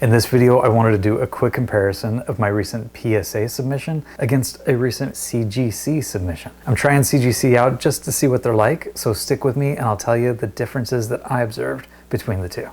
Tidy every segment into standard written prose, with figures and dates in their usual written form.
In this video, I wanted to do a quick comparison of my recent PSA submission against a recent CGC submission. I'm trying CGC out just to see what they're like, so stick with me and I'll tell you the differences that I observed between the two.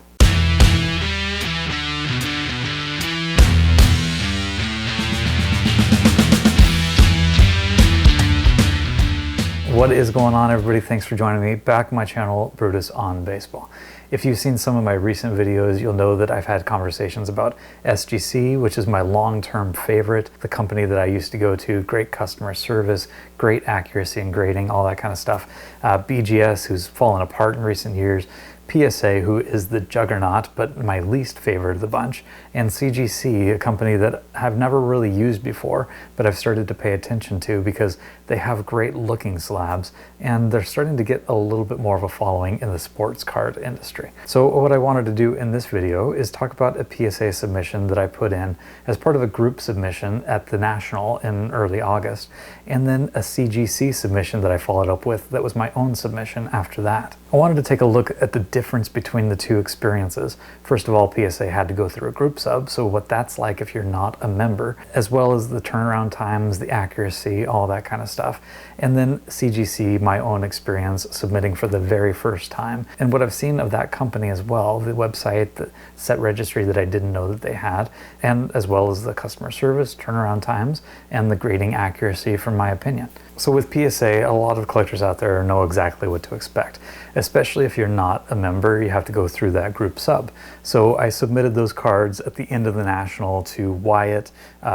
What is going on, everybody? Thanks for joining me back on my channel, Brutus on Baseball. If you've seen some of my recent videos, you'll know that I've had conversations about SGC, which is my long-term favorite, the company that I used to go to, great customer service, great accuracy in grading, all that kind of stuff. BGS, who's fallen apart in recent years, PSA, who is the juggernaut, but my least favorite of the bunch, and CGC, a company that I've never really used before, but I've started to pay attention to because they have great looking slabs, and they're starting to get a little bit more of a following in the sports card industry. So what I wanted to do in this video is talk about a PSA submission that I put in as part of a group submission at the National in early August, and then a CGC submission that I followed up with that was my own submission after that. I wanted to take a look at the difference between the two experiences. First of all, PSA had to go through a group sub, so what that's like if you're not a member, as well as the turnaround times, the accuracy, all that kind of stuff. And then CGC, my own experience submitting for the very first time. And what I've seen of that company as well, the website, the set registry that I didn't know that they had, and as well as the customer service, turnaround times, and the grading accuracy from my opinion. So with PSA, a lot of collectors out there know exactly what to expect, especially if you're not a member, you have to go through that group sub. So I submitted those cards at the end of the National to Wyatt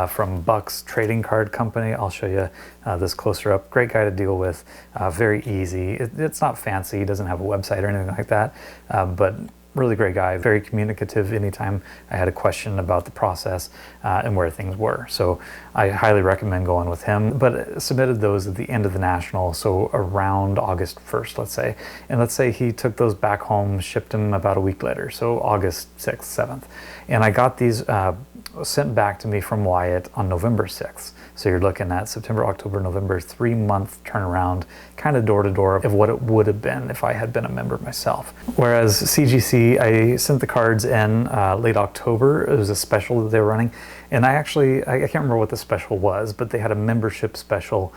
from Buck's Trading Card Company. I'll show you this closer up. Great guy to deal with, very easy. It's not fancy, he doesn't have a website or anything like that, but really great guy, very communicative anytime I had a question about the process and where things were. So I highly recommend going with him, but submitted those at the end of the National, so around August 1st, let's say. And let's say he took those back home, shipped them about a week later, so August 6th, 7th. And I got these sent back to me from Wyatt on November 6th. So you're looking at September, October, November, 3-month turnaround, kind of door to door of what it would have been if I had been a member myself. Whereas CGC, I sent the cards in late October. It was a special that they were running. And I can't remember what the special was, but they had a membership special,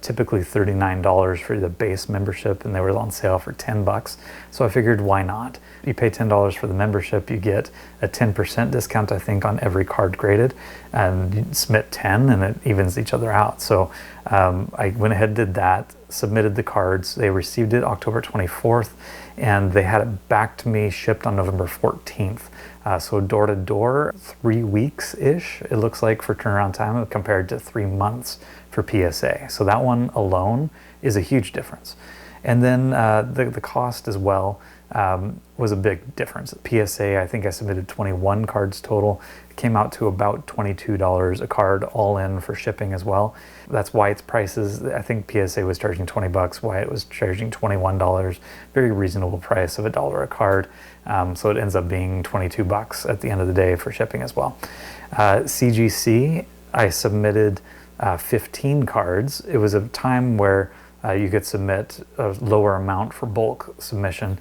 typically $39 for the base membership, and they were on sale for $10. So I figured, why not? You pay $10 for the membership, you get a 10% discount, I think, on every card graded, and you submit 10 and it evens each other out. So I went ahead and did that, submitted the cards. They received it October 24th, and they had it back to me shipped on November 14th. So door to door, 3 weeks-ish, it looks like, for turnaround time compared to 3 months for PSA. So that one alone is a huge difference. And then the cost as well was a big difference. PSA, I think I submitted 21 cards total. It came out to about $22 a card all in for shipping as well. That's Wyatt's prices. I think PSA was charging 20 bucks. Wyatt was charging $21. Very reasonable price of $1 a card. So it ends up being 22 bucks at the end of the day for shipping as well. CGC, I submitted 15 cards. It was a time where you could submit a lower amount for bulk submission.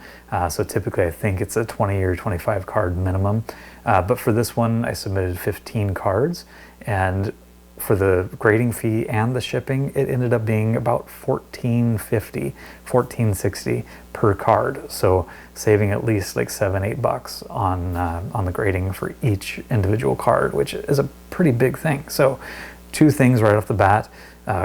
So typically I think it's a 20 or 25 card minimum. But for this one, I submitted 15 cards, and for the grading fee and the shipping, it ended up being about $14.50, $14.60 per card. So saving at least like $7-8 on the grading for each individual card, which is a pretty big thing. So two things right off the bat: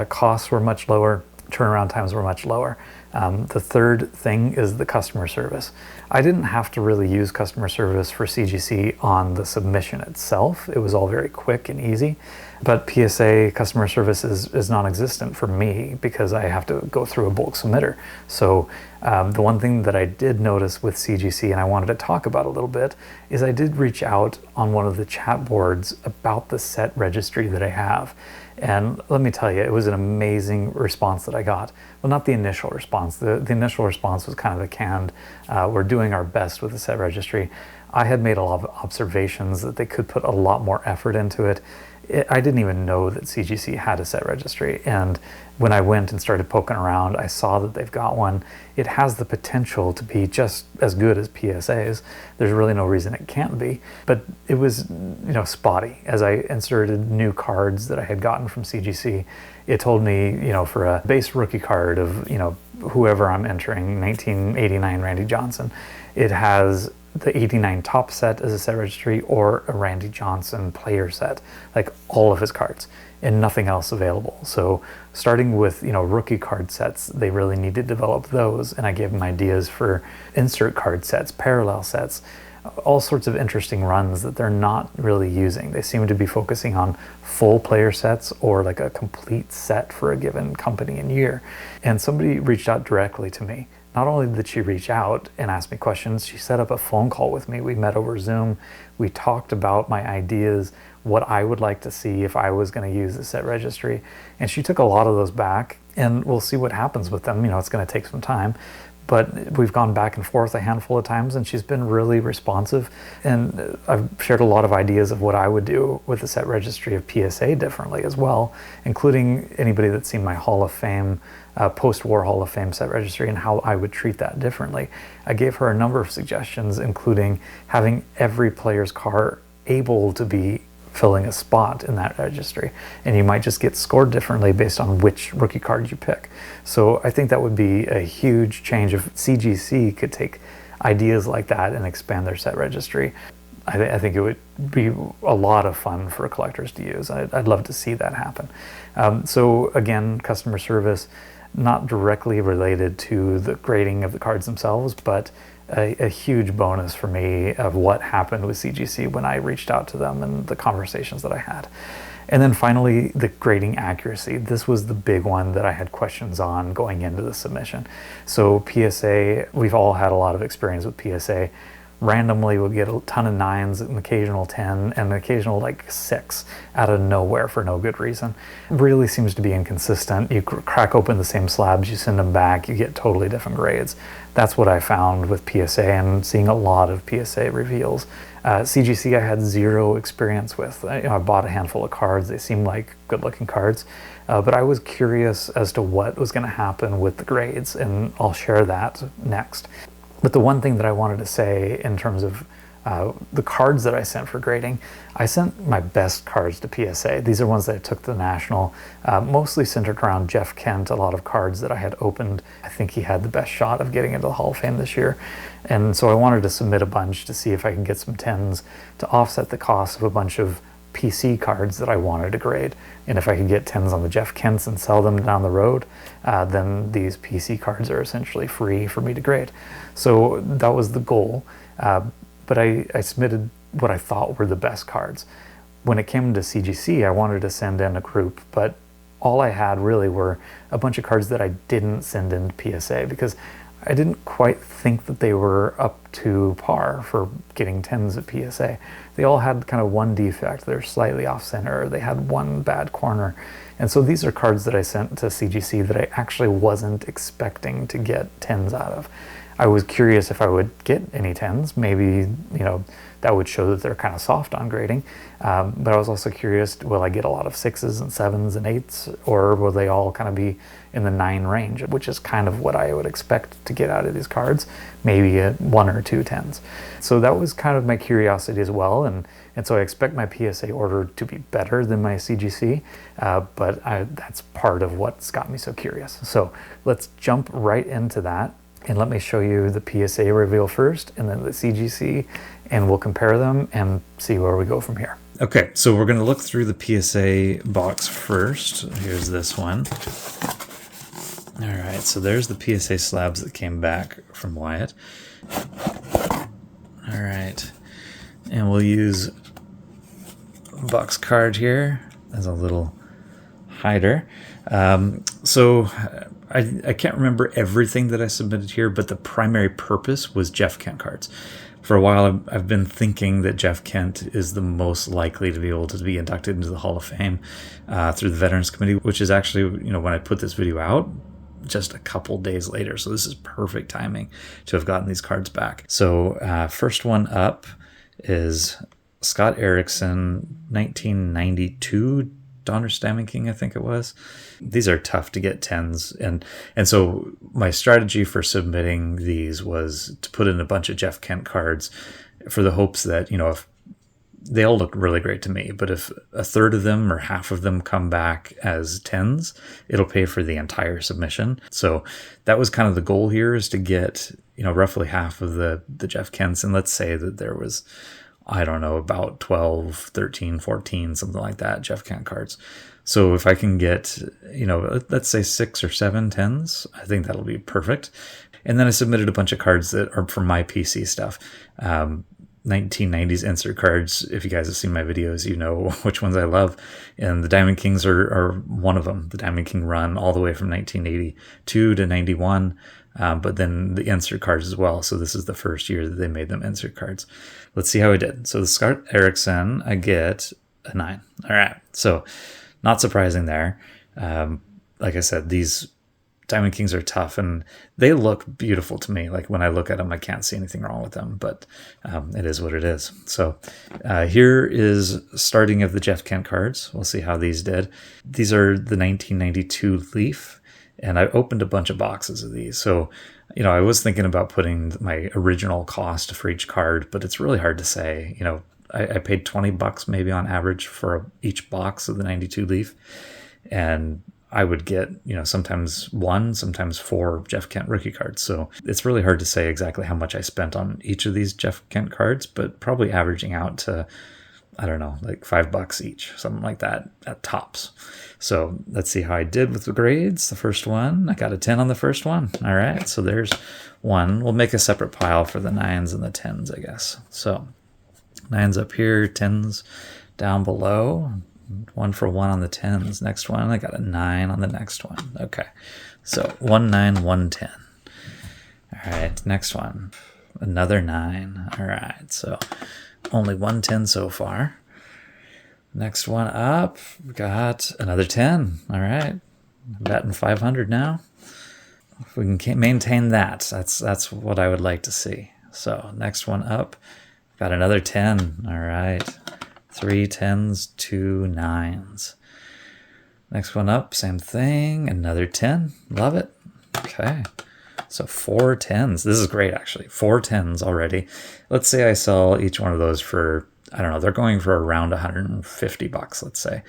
costs were much lower, turnaround times were much lower. The third thing is the customer service. I didn't have to really use customer service for CGC on the submission itself. It was all very quick and easy. But PSA customer service is non-existent for me because I have to go through a bulk submitter. So the one thing that I did notice with CGC, and I wanted to talk about a little bit, is I did reach out on one of the chat boards about the set registry that I have. And let me tell you, it was an amazing response that I got. Well, not the initial response. The initial response was kind of a canned, we're doing our best with the set registry. I had made a lot of observations that they could put a lot more effort into it. I didn't even know that CGC had a set registry. And when I went and started poking around, I saw that they've got one. It has the potential to be just as good as PSA's. There's really no reason it can't be. But it was, spotty. As I inserted new cards that I had gotten from CGC, it told me, for a base rookie card of, whoever I'm entering, 1989 Randy Johnson, it has the 89 top set as a set registry or a Randy Johnson player set, like all of his cards, and nothing else available. So starting with, rookie card sets, they really need to develop those. And I gave them ideas for insert card sets, parallel sets, all sorts of interesting runs that they're not really using. They seem to be focusing on full player sets or like a complete set for a given company and year. And somebody reached out directly to me. Not only did she reach out and ask me questions, she set up a phone call with me. We met over Zoom. We talked about my ideas, what I would like to see if I was going to use the set registry. And she took a lot of those back, and we'll see what happens with them. It's going to take some time. But we've gone back and forth a handful of times, and she's been really responsive. And I've shared a lot of ideas of what I would do with the set registry of PSA differently as well, including anybody that's seen my Hall of Fame, post-war Hall of Fame set registry, and how I would treat that differently. I gave her a number of suggestions, including having every player's car able to be filling a spot in that registry, and you might just get scored differently based on which rookie card you pick. So I think that would be a huge change if CGC could take ideas like that and expand their set registry. I think it would be a lot of fun for collectors to use. I'd love to see that happen. So again, customer service, not directly related to the grading of the cards themselves, but a huge bonus for me of what happened with CGC when I reached out to them and the conversations that I had. And then finally, the grading accuracy. This was the big one that I had questions on going into the submission. So PSA, we've all had a lot of experience with PSA. Randomly we'll get a ton of 9s, an occasional 10, and an occasional like 6 out of nowhere for no good reason. It really seems to be inconsistent. You crack open the same slabs, you send them back, you get totally different grades. That's what I found with PSA and seeing a lot of PSA reveals. CGC I had zero experience with. I bought a handful of cards. They seemed like good looking cards, but I was curious as to what was going to happen with the grades, and I'll share that next. But the one thing that I wanted to say in terms of the cards that I sent for grading, I sent my best cards to PSA. These are ones that I took to the National, mostly centered around Jeff Kent, a lot of cards that I had opened. I think he had the best shot of getting into the Hall of Fame this year. And so I wanted to submit a bunch to see if I can get some 10s to offset the cost of a bunch of PC cards that I wanted to grade. And if I could get 10s on the Jeff Kents and sell them down the road, then these PC cards are essentially free for me to grade. So that was the goal. But I submitted what I thought were the best cards. When it came to CGC, I wanted to send in a group, but all I had really were a bunch of cards that I didn't send in to PSA because I didn't quite think that they were up to par for getting 10s at PSA. They all had kind of one defect. They're slightly off center. They had one bad corner. And so these are cards that I sent to CGC that I actually wasn't expecting to get 10s out of. I was curious if I would get any 10s. Maybe, that would show that they're kind of soft on grading. But I was also curious, will I get a lot of 6s and 7s and 8s, or will they all kind of be in the 9 range, which is kind of what I would expect to get out of these cards, maybe 1 or 2 10s. So that was kind of my curiosity as well. And so I expect my PSA order to be better than my CGC, but that's part of what's got me so curious. So let's jump right into that. And let me show you the PSA reveal first and then the CGC, and we'll compare them and see where we go from here. Okay, so we're going to look through the PSA box first. Here's this one. All right, so there's the PSA slabs that came back from Wyatt. All right, and we'll use a box card here as a little hider. So I can't remember everything that I submitted here, but the primary purpose was Jeff Kent cards. For a while, I've been thinking that Jeff Kent is the most likely to be able to be inducted into the Hall of Fame through the Veterans Committee, which is actually, when I put this video out, just a couple days later. So this is perfect timing to have gotten these cards back. So first one up is Scott Erickson 1992 Donner Stamming King, I think it was. These are tough to get 10s, and so my strategy for submitting these was to put in a bunch of Jeff Kent cards for the hopes that, if they all look really great to me, but if a third of them or half of them come back as 10s, it'll pay for the entire submission. So that was kind of the goal here, is to get, roughly half of the Jeff Kents. And let's say that there was, I don't know, about 12, 13, 14, something like that, Jeff Kent cards. So if I can get, let's say 6 or 7 10s, I think that'll be perfect. And then I submitted a bunch of cards that are from my PC stuff. 1990s insert cards. If you guys have seen my videos, you know which ones I love. And the Diamond Kings are one of them. The Diamond King run all the way from 1982 to 91. But then the insert cards as well. So this is the first year that they made them insert cards. Let's see how I did. So the Scott Erickson, I get a 9. All right. So not surprising there. Like I said, these Diamond Kings are tough and they look beautiful to me. Like when I look at them, I can't see anything wrong with them, but it is what it is. So here is starting of the Jeff Kent cards. We'll see how these did. These are the 1992 Leaf. And I opened a bunch of boxes of these. So, I was thinking about putting my original cost for each card, but it's really hard to say. I paid $20 maybe on average for each box of the 92 Leaf. And I would get, sometimes 1, sometimes 4 Jeff Kent rookie cards. So it's really hard to say exactly how much I spent on each of these Jeff Kent cards, but probably averaging out to, I don't know, like $5 each, something like that at tops. So let's see how I did with the grades. The first one, I got a 10 on the first one. All right, so there's one. We'll make a separate pile for the 9s and the 10s, I guess. So 9s up here, 10s down below. 1 for 1 on the 10s. Next one, I got a 9 on the next one. Okay, so 1 9 1 10. All right, next one, another 9. All right, so only 1 10 so far. Next one up, we got another 10. All right, I'm batting 500 now. If we can maintain that, that's what I would like to see. So next one up, got another 10. All right, 3 10s, 2 9s. Next one up, same thing, another 10. Love it. Okay, so 4 10s. This is great, actually. 4 10s already. Let's say I sell each one of those for, I don't know, they're going for around $150, let's say.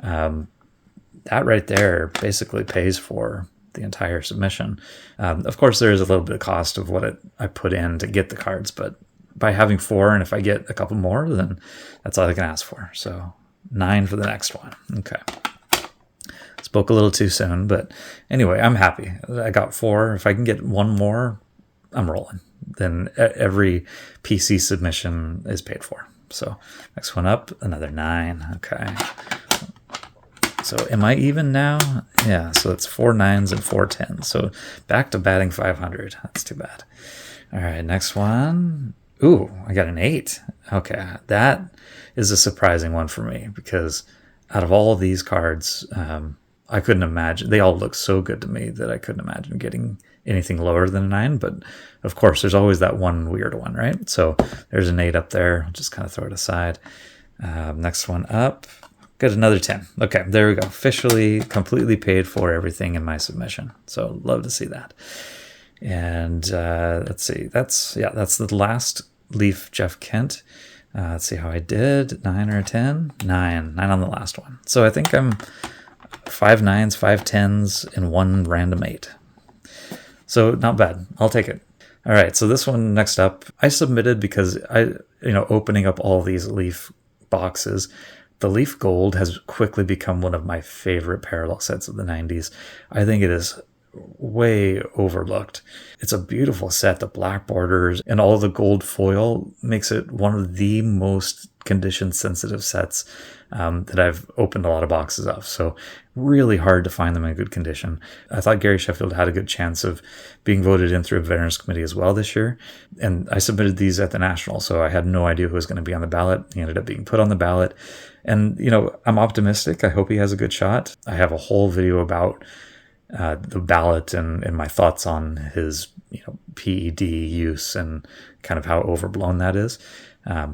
That right there basically pays for the entire submission. Of course, there is a little bit of cost of what I put in to get the cards, but by having 4, and if I get a couple more, then that's all I can ask for. So 9 for the next one. Okay. Spoke a little too soon, but anyway, I'm happy. I got 4. If I can get one more, I'm rolling. Then every PC submission is paid for. So next one up, another 9. Okay. So am I even now? Yeah, so it's 4 9s and 4 10s. So back to batting 500. That's too bad. All right, next one. Ooh, I got an 8. Okay, that is a surprising one for me because out of all of these cards, I couldn't imagine. They all look so good to me that I couldn't imagine getting anything lower than a 9. But of course, there's always that one weird one, right? So there's an 8 up there. I'll just kind of throw it aside. Next one up. Got another 10. Okay, there we go. Officially, completely paid for everything in my submission. So love to see that. And let's see. That's the last Leaf Jeff Kent. Let's see how I did. 9 or 10? 9 on the last one. So I think I'm 5 9s, 5 10s, and 1 random 8. So not bad. I'll take it. All right. So this one next up, I submitted because opening up all these Leaf boxes, the Leaf Gold has quickly become one of my favorite parallel sets of the 90s. I think it is way overlooked. It's a beautiful set. The black borders and all the gold foil makes it one of the most condition sensitive sets that I've opened a lot of boxes of. So really hard to find them in good condition. I thought Gary Sheffield had a good chance of being voted in through a veterans committee as well this year. And I submitted these at the National, so I had no idea who was going to be on the ballot. He ended up being put on the ballot. And, I'm optimistic. I hope he has a good shot. I have a whole video about the ballot and my thoughts on his, PED use and kind of how overblown that is.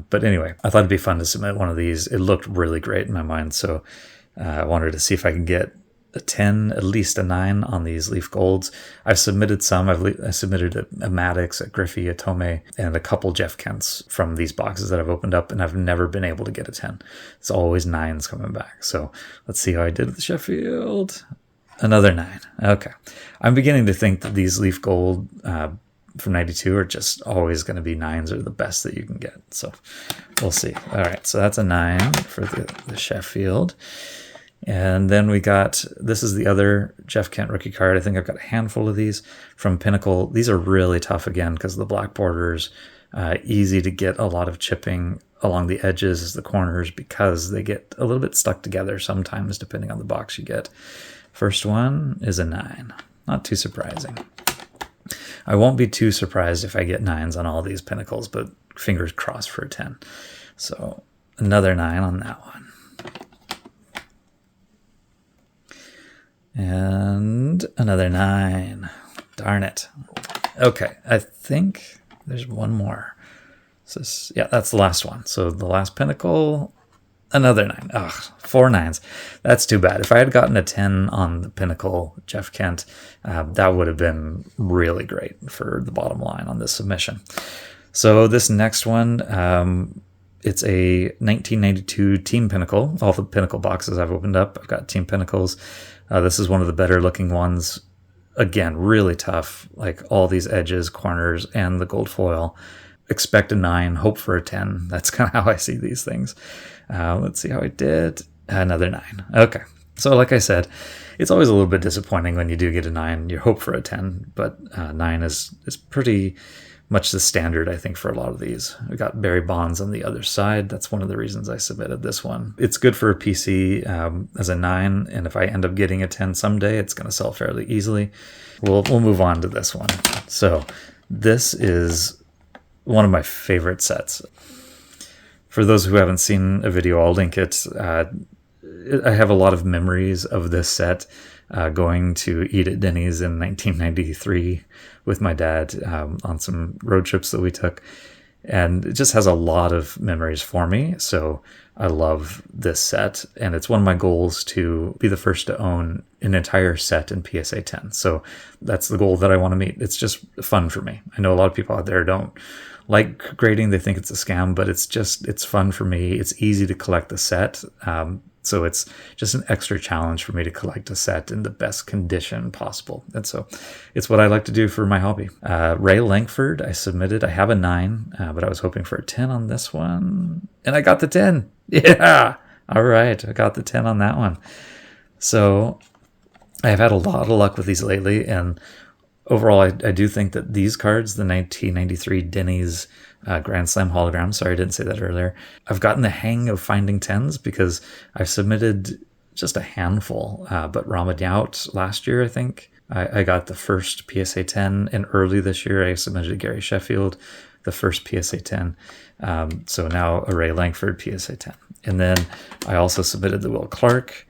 But anyway, I thought it'd be fun to submit one of these. It looked really great in my mind, so I wanted to see if I can get a 10, at least a 9 on these Leaf Golds. I've submitted some. I submitted a Maddox, a Griffey, a Tomei, and a couple Jeff Kents from these boxes that I've opened up, and I've never been able to get a 10. It's always 9s coming back. So let's see how I did with the Sheffield. Another 9. Okay. I'm beginning to think that these Leaf Gold from 92 are just always going to be 9s are the best that you can get. So we'll see. All right. So that's a 9 for the Sheffield. And then we got, this is the other Jeff Kent rookie card. I think I've got a handful of these from Pinnacle. These are really tough again because of the black borders. Easy to get a lot of chipping along the edges, the corners, because they get a little bit stuck together sometimes depending on the box you get. First one is a 9. Not too surprising. I won't be too surprised if I get 9s on all these Pinnacles, but fingers crossed for a 10. So another 9 on that one. And another 9. Darn it. Okay, I think there's one more. So yeah, that's the last one. So the last Pinnacle, another 9. Ugh, 4 9s. That's too bad. If I had gotten a 10 on the Pinnacle Jeff Kent, that would have been really great for the bottom line on this submission. So this next one, it's a 1992 Team Pinnacle. All the Pinnacle boxes I've opened up, I've got Team Pinnacles. This is one of the better looking ones. Again, really tough, like all these edges, corners, and the gold foil. Expect a 9, hope for a 10. That's kind of how I see these things. Let's see how I did. Another 9. Okay. So like I said, it's always a little bit disappointing when you do get a 9. You hope for a 10, but 9 is pretty much the standard, I think, for a lot of these. We got Barry Bonds on the other side. That's one of the reasons I submitted this one. It's good for a PC as a 9, and if I end up getting a 10 someday, it's going to sell fairly easily. We'll move on to this one. So this is one of my favorite sets. For those who haven't seen a video, I'll link it. I have a lot of memories of this set. Going to eat at Denny's in 1993 with my dad on some road trips that we took. And it just has a lot of memories for me. So I love this set. And it's one of my goals to be the first to own an entire set in PSA 10. So that's the goal that I want to meet. It's just fun for me. I know a lot of people out there don't like grading. They think it's a scam, but it's fun for me. It's easy to collect the set. So it's just an extra challenge for me to collect a set in the best condition possible. And so it's what I like to do for my hobby. Ray Langford, I submitted. I have a 9, but I was hoping for a 10 on this one. And I got the 10. Yeah. All right. I got the 10 on that one. So I've had a lot of luck with these lately. And overall, I do think that these cards, the 1993 Denny's Grand Slam hologram, sorry I didn't say that earlier, I've gotten the hang of finding 10s because I've submitted just a handful. But Ramadout last year, I think, I got the first PSA 10, and early this year I submitted Gary Sheffield, the first PSA 10. So now a Ray Langford PSA 10. And then I also submitted the Will Clark.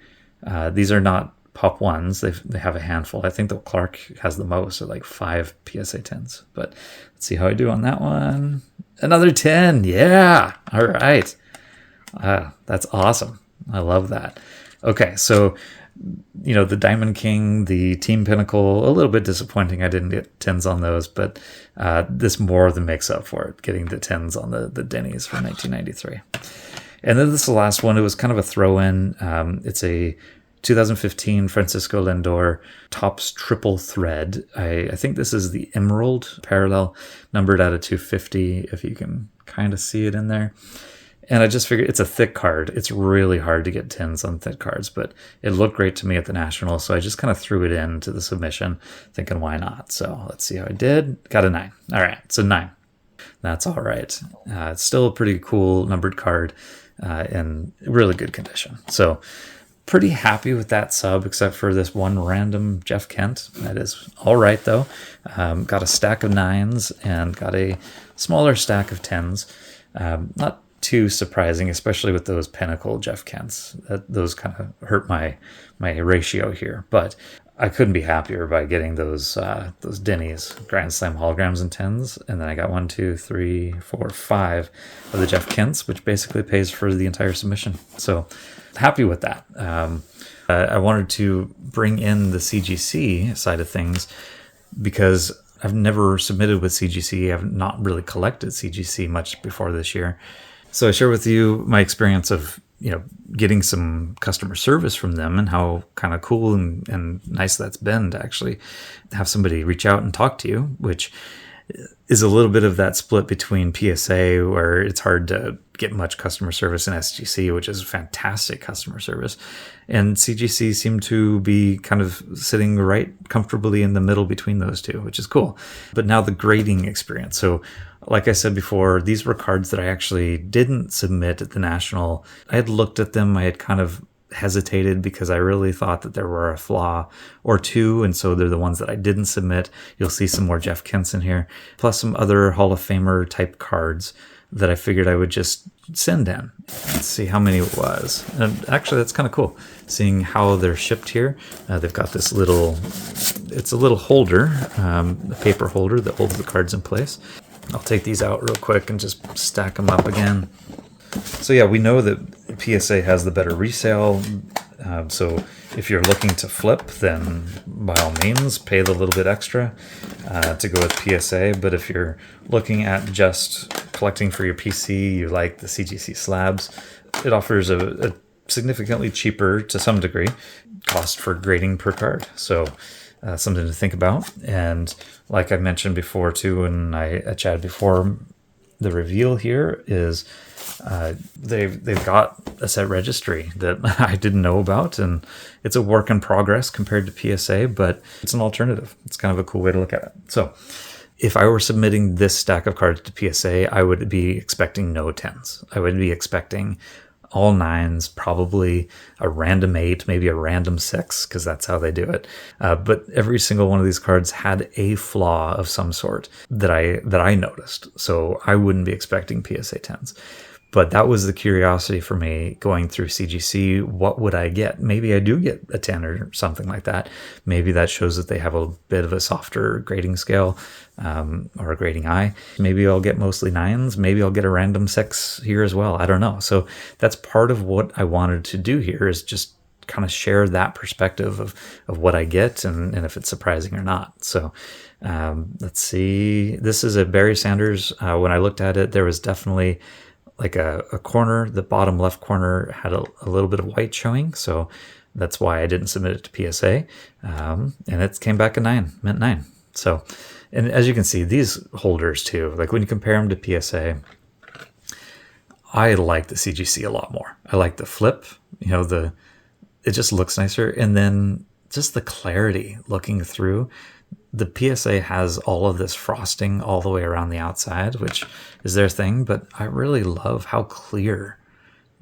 These are not Pop 1s. They have a handful. I think the Clark has the most, so like 5 PSA 10s. But let's see how I do on that one. Another 10. Yeah. All right. That's awesome. I love that. Okay, so the Diamond King, the Team Pinnacle, a little bit disappointing. I didn't get 10s on those, but this more than makes up for it, getting the 10s on the Denny's from 1993. And then this is the last one. It was kind of a throw-in. It's a 2015 Francisco Lindor Topps Triple Thread. I think this is the Emerald parallel, numbered out of 250, if you can kind of see it in there. And I just figured it's a thick card. It's really hard to get 10s on thick cards, but it looked great to me at the National, so I just kind of threw it into the submission, thinking why not? So let's see how I did. Got a 9. All right, so 9. That's all right. It's still a pretty cool numbered card in really good condition. So pretty happy with that sub, except for this one random Jeff Kent. That is all right, though. Got a stack of 9s and got a smaller stack of 10s. Not too surprising, especially with those Pinnacle Jeff Kents. Those kind of hurt my ratio here. But I couldn't be happier by getting those Denny's Grand Slam holograms and 10s, and then I got 1, 2, 3, 4, 5 of the Jeff Kents, which basically pays for the entire submission. So happy with that. I wanted to bring in the CGC side of things because I've never submitted with CGC. I've not really collected CGC much before this year. So I share with you my experience of getting some customer service from them and how kind of cool and nice that's been to actually have somebody reach out and talk to you, which is a little bit of that split between PSA, where it's hard to get much customer service, and SGC, which is fantastic customer service. And CGC seemed to be kind of sitting right comfortably in the middle between those two, which is cool. But now the grading experience. So like I said before, these were cards that I actually didn't submit at the National. I had looked at them. I had kind of hesitated because I really thought that there were a flaw or two, and so they're the ones that I didn't submit. You'll see some more Jeff Kents in here, plus some other Hall of Famer type cards that I figured I would just send in. Let's see how many it was. And actually, that's kind of cool, seeing how they're shipped here. They've got this little, it's a little holder, a paper holder that holds the cards in place. I'll take these out real quick and just stack them up again. So yeah, we know that PSA has the better resale. So if you're looking to flip, then by all means, pay the little bit extra to go with PSA. But if you're looking at just collecting for your PC, you like the CGC slabs, it offers a significantly cheaper, to some degree, cost for grading per card. So something to think about. And like I mentioned before too, when I chatted before, the reveal here is they've got a set registry that I didn't know about, and it's a work in progress compared to PSA, but it's an alternative. It's kind of a cool way to look at it. So if I were submitting this stack of cards to PSA, I would be expecting no 10s. I would be expecting all 9s, probably a random 8, maybe a random 6, because that's how they do it. But every single one of these cards had a flaw of some sort that I noticed. So I wouldn't be expecting PSA 10s. But that was the curiosity for me going through CGC. What would I get? Maybe I do get a 10 or something like that. Maybe that shows that they have a bit of a softer grading scale or a grading eye. Maybe I'll get mostly 9s. Maybe I'll get a random 6 here as well. I don't know. So that's part of what I wanted to do here, is just kind of share that perspective of what I get and if it's surprising or not. So let's see. This is a Barry Sanders. When I looked at it, there was definitely like a corner, the bottom left corner had a little bit of white showing. So that's why I didn't submit it to PSA. And it came back a 9, meant 9. So, and as you can see, these holders too, like when you compare them to PSA, I like the CGC a lot more. I like the flip, it just looks nicer. And then just the clarity looking through. The PSA has all of this frosting all the way around the outside, which is their thing, but I really love how clear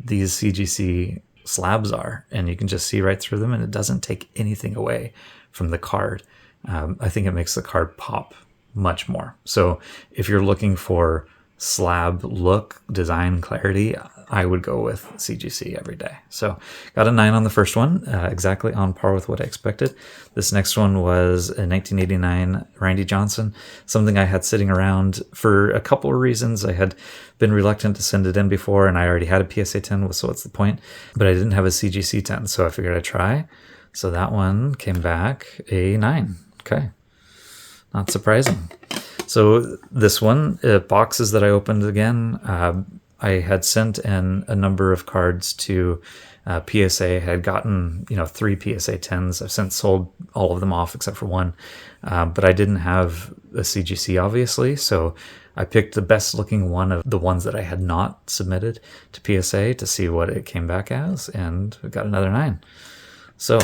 these CGC slabs are, and you can just see right through them, and it doesn't take anything away from the card. I think it makes the card pop much more. So if you're looking for slab look, design, clarity, I would go with CGC every day. So got a 9 on the first one, exactly on par with what I expected. This next one was a 1989 Randy Johnson, something I had sitting around for a couple of reasons. I had been reluctant to send it in before, and I already had a PSA 10, so what's the point? But I didn't have a CGC 10, so I figured I'd try. So that one came back a 9. Okay, not surprising. So this one, boxes that I opened again, I had sent in a number of cards to PSA. I had gotten 3 PSA 10s. I've since sold all of them off except for one, but I didn't have a CGC obviously, so I picked the best looking one of the ones that I had not submitted to PSA to see what it came back as, and we got another 9. So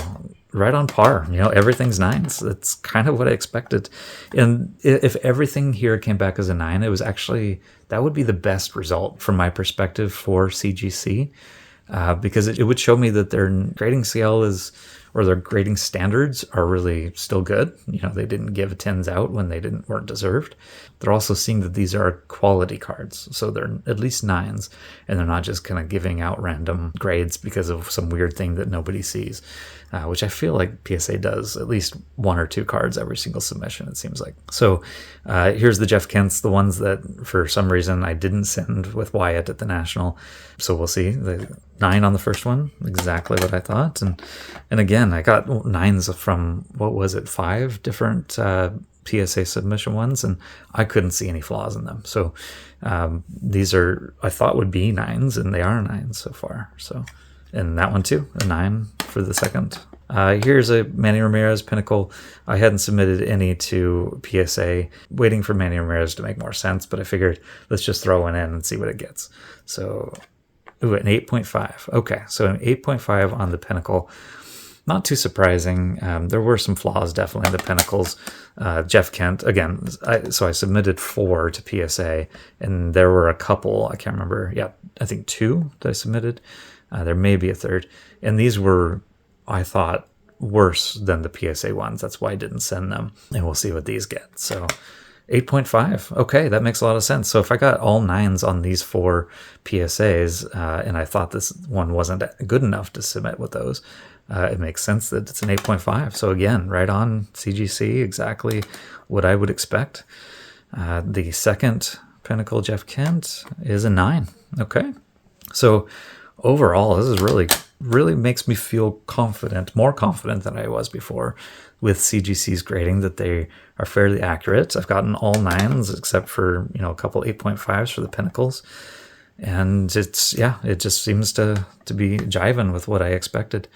right on par, everything's 9s. That's kind of what I expected. And if everything here came back as a 9, it was actually, that would be the best result from my perspective for CGC, because it would show me that their grading scale is or their grading standards are really still good. You know, they didn't give 10s out when they weren't deserved. They're also seeing that these are quality cards, so they're at least 9s, and they're not just kind of giving out random grades because of some weird thing that nobody sees, which I feel like PSA does at least 1 or 2 cards every single submission, it seems like. So here's the Jeff Kents, the ones that for some reason I didn't send with Wyatt at the National. So we'll see. The 9 on the first one, exactly what I thought. And again, I got 9s from, what was it, 5 different PSA submission ones, and I couldn't see any flaws in them. So these are, I thought would be 9s, and they are 9s so far. So, and that one too, a 9 for the second. Here's a Manny Ramirez Pinnacle. I hadn't submitted any to PSA, waiting for Manny Ramirez to make more sense, but I figured let's just throw one in and see what it gets. So, ooh, an 8.5. Okay, so an 8.5 on the Pinnacle. Not too surprising. There were some flaws definitely in the Pinnacles. Jeff Kent, again, so I submitted 4 to PSA, and there were a couple, I can't remember, yeah, I think 2 that I submitted. There may be a third. And these were, I thought, worse than the PSA ones. That's why I didn't send them. And we'll see what these get. So 8.5. Okay, that makes a lot of sense. So if I got all 9s on these 4 PSAs, and I thought this one wasn't good enough to submit with those, it makes sense that it's an 8.5. So again, right on CGC, exactly what I would expect. The second Pinnacle Jeff Kent is a 9. Okay. So overall, this is really makes me feel confident, more confident than I was before with CGC's grading, that they are fairly accurate. I've gotten all 9s except for, you know, a couple 8.5s for the Pinnacles. And it's, yeah, it just seems to be jiving with what I expected.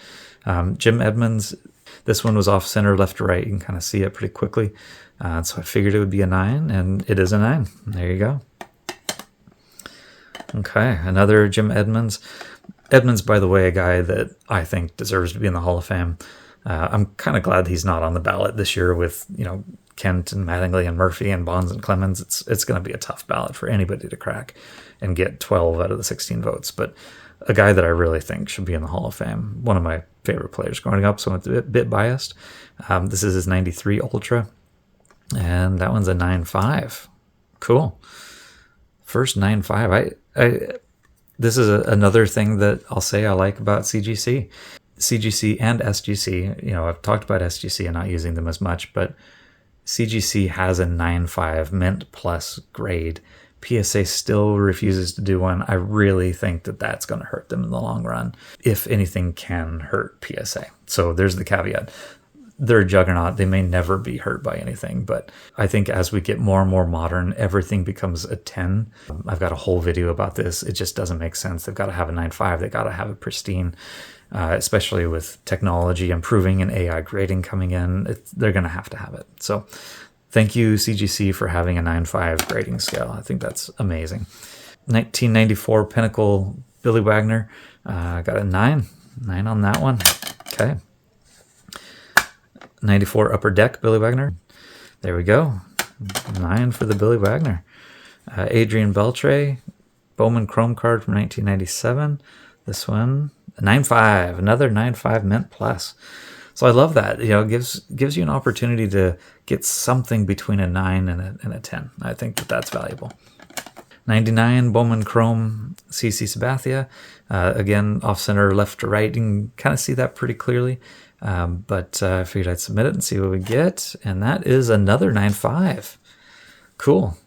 Jim Edmonds, this one was off center, left to right. You can kind of see it pretty quickly. So I figured it would be a 9, and it is a 9. There you go. Okay, another Jim Edmonds. Edmonds, by the way, a guy that I think deserves to be in the Hall of Fame. I'm kind of glad he's not on the ballot this year with, you know, Kent and Mattingly and Murphy and Bonds and Clemens. It's going to be a tough ballot for anybody to crack and get 12 out of the 16 votes. But a guy that I really think should be in the Hall of Fame. One of my favorite players growing up, so I'm a bit biased. This is his 93 Ultra, and that one's a 9.5. Cool. First 9.5. This is another thing that I'll say I like about CGC. CGC and SGC, you know, I've talked about SGC and not using them as much, but CGC has a 9.5 Mint Plus grade. PSA still refuses to do one. I really think that that's going to hurt them in the long run, if anything can hurt PSA. So there's the caveat. They're a juggernaut. They may never be hurt by anything, but I think as we get more and more modern, everything becomes a 10. I've got a whole video about this. It just doesn't make sense. They've got to have a 9.5. They've got to have it pristine, especially with technology improving and AI grading coming in. They're going to have it. So thank you, CGC, for having a 9.5 grading scale. I think that's amazing. 1994 Pinnacle Billy Wagner. Got a 9. 9 on that one. Okay. 94 Upper Deck Billy Wagner. There we go. 9 for the Billy Wagner. Adrian Beltre, Bowman Chrome card from 1997. This one, a 9.5. Another 9.5 Mint Plus. So I love that. You know, it gives you an opportunity to get something between a 9 and a 10. I think that's valuable. 99 Bowman Chrome CC Sabathia. Again, off center, left to right. You can kind of see that pretty clearly. But I figured I'd submit it and see what we get. And that is another 9.5. Cool.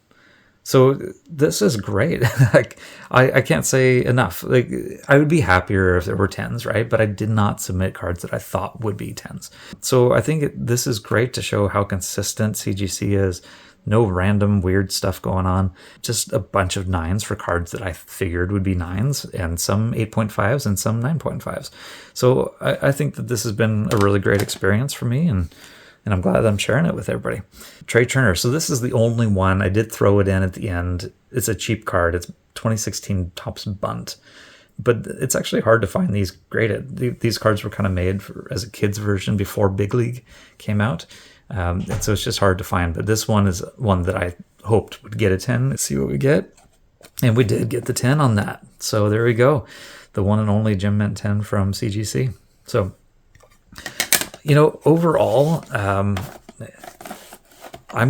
So this is great. Like, I can't say enough. Like, I would be happier if there were 10s, right? But I did not submit cards that I thought would be 10s. So I think this is great to show how consistent CGC is. No random weird stuff going on. Just a bunch of 9s for cards that I figured would be 9s, and some 8.5s and some 9.5s. So I think that this has been a really great experience for me, and I'm glad that I'm sharing it with everybody. Trey Turner. So this is the only one. I did throw it in at the end. It's a cheap card. It's 2016 Topps Bunt. But it's actually hard to find these graded. These cards were kind of made as a kid's version before Big League came out. And so it's just hard to find. But this one is one that I hoped would get a 10. Let's see what we get. And we did get the 10 on that. So there we go. The one and only Gem Mint 10 from CGC. So Overall, I'm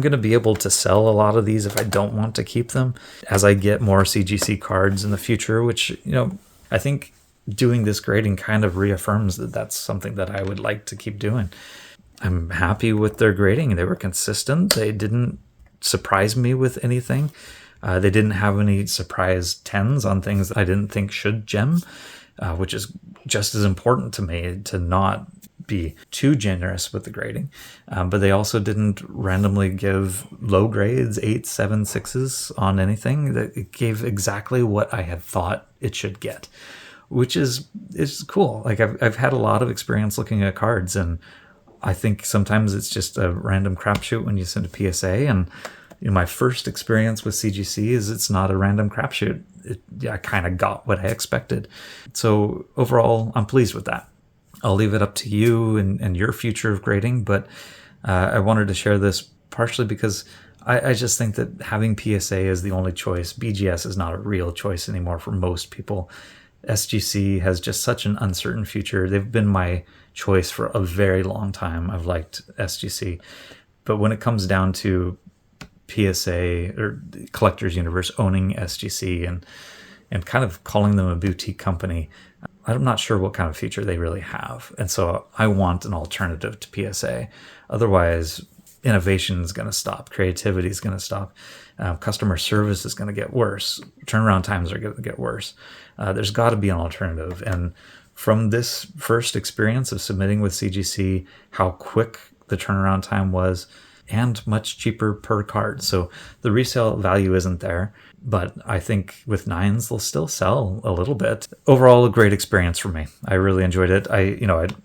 going to be able to sell a lot of these if I don't want to keep them as I get more CGC cards in the future, which, I think doing this grading kind of reaffirms that that's something that I would like to keep doing. I'm happy with their grading. They were consistent. They didn't surprise me with anything. They didn't have any surprise 10s on things that I didn't think should gem, which is just as important to me, to not be too generous with the grading. But they also didn't randomly give low grades, 8s, 7s, 6s on anything. That it gave exactly what I had thought it should get, which is cool. Like I've had a lot of experience looking at cards, and I think sometimes it's just a random crapshoot when you send a PSA. And my first experience with CGC is it's not a random crapshoot. I kind of got what I expected. So overall, I'm pleased with that. I'll leave it up to you and your future of grading, but I wanted to share this partially because I just think that having PSA is the only choice. BGS is not a real choice anymore for most people. SGC has just such an uncertain future. They've been my choice for a very long time. I've liked SGC. But when it comes down to PSA or Collectors Universe owning SGC and kind of calling them a boutique company, I'm not sure what kind of future they really have. And so I want an alternative to PSA. Otherwise, innovation is going to stop. Creativity is going to stop. Customer service is going to get worse. Turnaround times are going to get worse. There's got to be an alternative. And from this first experience of submitting with CGC, how quick the turnaround time was, and much cheaper per card. So the resale value isn't there, but I think with 9s, they'll still sell a little bit. Overall, a great experience for me. I really enjoyed it. I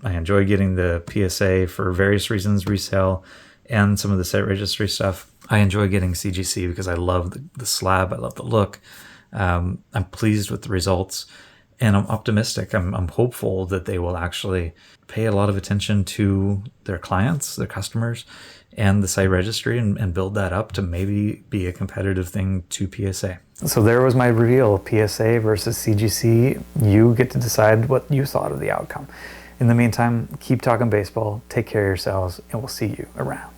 enjoy getting the PSA for various reasons, resale, and some of the site registry stuff. I enjoy getting CGC because I love the slab. I love the look. I'm pleased with the results, and I'm optimistic. I'm hopeful that they will actually pay a lot of attention to their clients, their customers, and the site registry, and build that up to maybe be a competitive thing to PSA. So there was my reveal, PSA versus CGC. You get to decide what you thought of the outcome. In the meantime, keep talking baseball, take care of yourselves, and we'll see you around.